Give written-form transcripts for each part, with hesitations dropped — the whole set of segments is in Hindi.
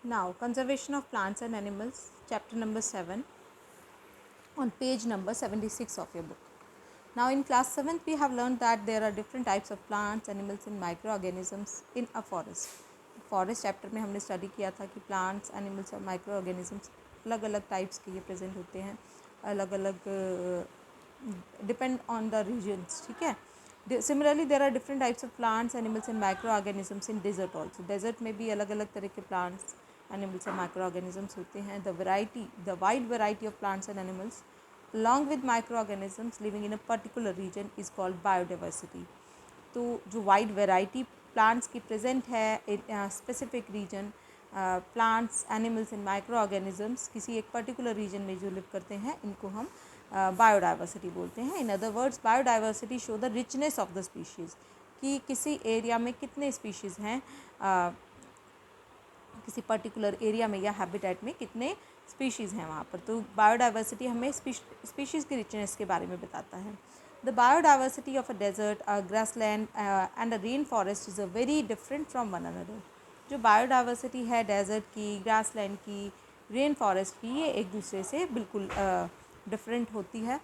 Now, conservation of plants and animals, chapter number 7, on page number 76 of your book. Now, in class 7th, we have learned that there are different types of plants, animals and microorganisms in a forest. Forest chapter में हमने स्टडी किया था कि प्लांट्स, एनिमल्स और माइक्रो ऑर्गेनिजम्स अलग अलग टाइप्स के ये प्रेजेंट होते हैं, अलग अलग डिपेंड ऑन द रीजन्स. ठीक है. Similarly there are different types of plants, animals and micro organisms in desert also. Desert में भी अलग अलग तरह के plants, animals and micro organisms होते हैं. The wide variety of plants and animals along with microorganisms living in a particular region is called biodiversity. तो जो वाइड वेराइटी प्लांट्स की प्रेजेंट है in specific region, plants, animals and micro organisms किसी एक पर्टिकुलर रीजन में जो लिव करते हैं, इनको हम बायोडाइवर्सिटी बोलते हैं. In other words, biodiversity show the richness of the species, कि किसी एरिया में कितने स्पीशीज़ हैं, किसी पर्टिकुलर एरिया में या हैबिटेट में कितने स्पीशीज़ हैं वहाँ पर. तो बायोडाइवर्सिटी हमें स्पीशीज़ की रिचनेस के बारे में बताता है. The biodiversity of a desert, a grassland and a rain forest is a very different from one another. जो बायोडाइवर्सिटी है डेजर्ट की, ग्रासलैंड की, रेन फॉरेस्ट की, ये एक दूसरे से बिल्कुल डिफरेंट होती है.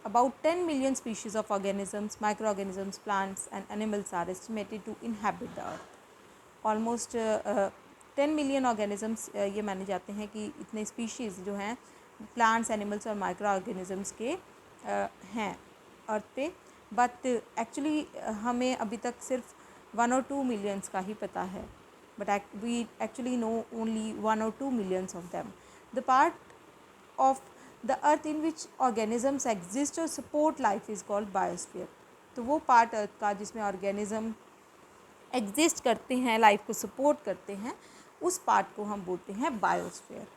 About 10 million species of organisms, microorganisms, plants and animals are estimated to inhabit the earth. Almost 10 million organisms ये माने जाते हैं कि इतने स्पीशीज़ जो हैं प्लांट्स, एनिमल्स और माइक्रो ऑर्गेनिज़म्स के हैं अर्थ पे. बट एक्चुअली हमें अभी तक सिर्फ 1 और 2 मिलियंस का ही पता है. But we actually know only 1 और 2 millions of them. The part of the earth in which organisms exist और support life is called biosphere. तो वो पार्ट अर्थ का जिसमें ऑर्गेनिज़म एग्जिस्ट करते हैं, लाइफ को सपोर्ट करते हैं, उस पार्ट को हम बोलते हैं biosphere.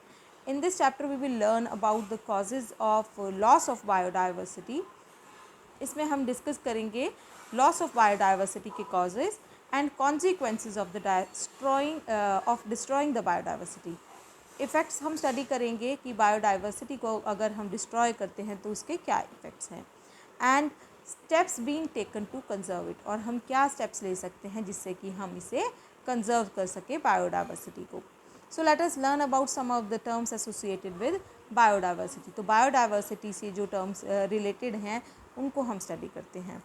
In this chapter we will learn about the causes of loss of biodiversity. इसमें हम डिस्कस करेंगे लॉस ऑफ बायोडाइवर्सिटी के causes and consequences of destroying the biodiversity. Effects हम स्टडी करेंगे कि बायोडाइवर्सिटी को अगर हम डिस्ट्रॉय करते हैं तो उसके क्या इफ़ेक्ट्स हैं, and steps being taken to conserve it, और हम क्या स्टेप्स ले सकते हैं जिससे कि हम इसे कंजर्व कर सके बायोडाइवर्सिटी को. So let us learn about some of the terms associated with biodiversity. तो बायोडाइवर्सिटी से जो टर्म्स रिलेटेड हैं उनको हम स्टडी करते हैं.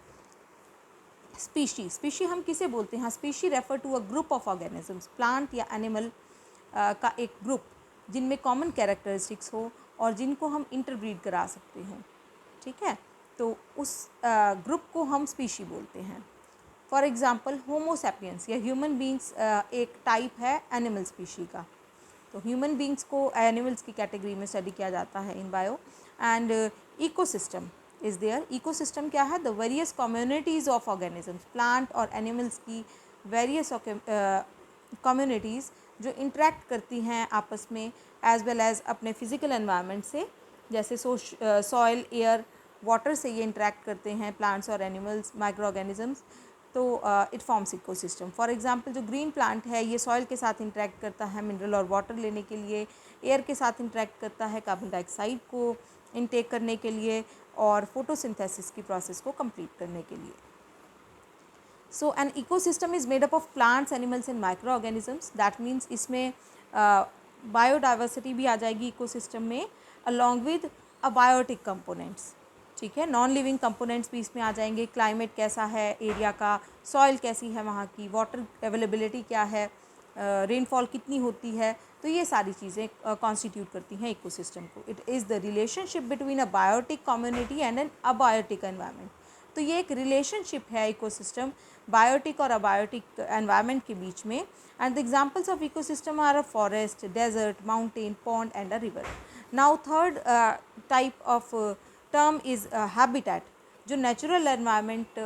स्पीशी हम किसे बोलते हैं? Species refer to a group of organisms, plant या एनिमल का एक ग्रुप जिनमें कॉमन कैरेक्टरिस्टिक्स हो और जिनको हम इंटरब्रीड करा सकते हैं. ठीक है. तो उस ग्रुप को हम स्पीशी बोलते हैं. फॉर एग्ज़ाम्पल होमोसैपियंस या ह्यूमन बींग्स एक टाइप है एनिमल स्पीशी का. तो ह्यूमन बींग्स को एनिमल्स की कैटेगरी में स्टडी किया जाता है in bio. And ecosystem is there. Ecosystem क्या है? The various communities of organisms, plant और एनिमल्स की वेरियस कम्युनिटीज़ जो इंटरेक्ट करती हैं आपस में, एज वेल एज़ अपने फिज़िकल एनवायरनमेंट से, जैसे सॉइल, एयर, वाटर से ये इंटरेक्ट करते हैं प्लांट्स और एनिमल्स, माइक्रो ऑर्गेनिजम्स. तो it forms ecosystem. For example जो ग्रीन प्लांट है ये सॉइल के साथ इंटरेक्ट करता है मिनरल और वाटर लेने के लिए, एयर के साथ इंटरेक्ट करता है कार्बन डाइऑक्साइड को इनटेक करने के लिए और फोटोसिंथेसिस की प्रोसेस को कंप्लीट करने के लिए. So an ecosystem is made up of plants, animals and micro organisms. That means इसमें बायोडाइवर्सिटी भी आ जाएगी इकोसिस्टम में, अलॉन्ग विद अबायोटिक कंपोनेंट्स. ठीक है. नॉन लिविंग कंपोनेंट्स भी इसमें आ जाएंगे. क्लाइमेट कैसा है एरिया का, सॉइल कैसी है वहाँ की, वाटर अवेलेबिलिटी क्या है, रेनफॉल कितनी होती है. तो ये सारी चीज़ें कॉन्स्टिट्यूट करती हैं इकोसिस्टम को. It is the relationship between a biotic community and an abiotic environment. तो ये एक रिलेशनशिप है इकोसिस्टम बायोटिक और अबायोटिक एनवायरनमेंट के बीच में. And the examples of ecosystem are a forest, desert, mountain, pond and a river. Now third type of term is habitat. जो नेचुरल एनवायरनमेंट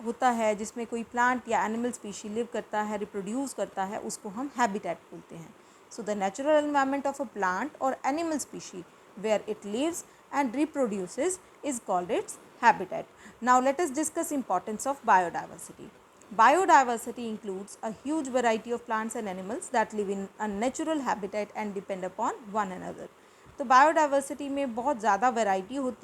होता है जिसमें कोई प्लांट या एनिमल स्पीशी लिव करता है, रिप्रोड्यूस करता है, उसको हम हैबिटेट बोलते हैं. So the natural environment of a plant और animal species where it lives and reproduces is called its habitat. Now let us discuss importance of biodiversity. Biodiversity includes a huge variety of plants and animals that live in a natural habitat and depend upon one another. तो बायोडाइवर्सिटी में बहुत ज़्यादा वैरायटी होती है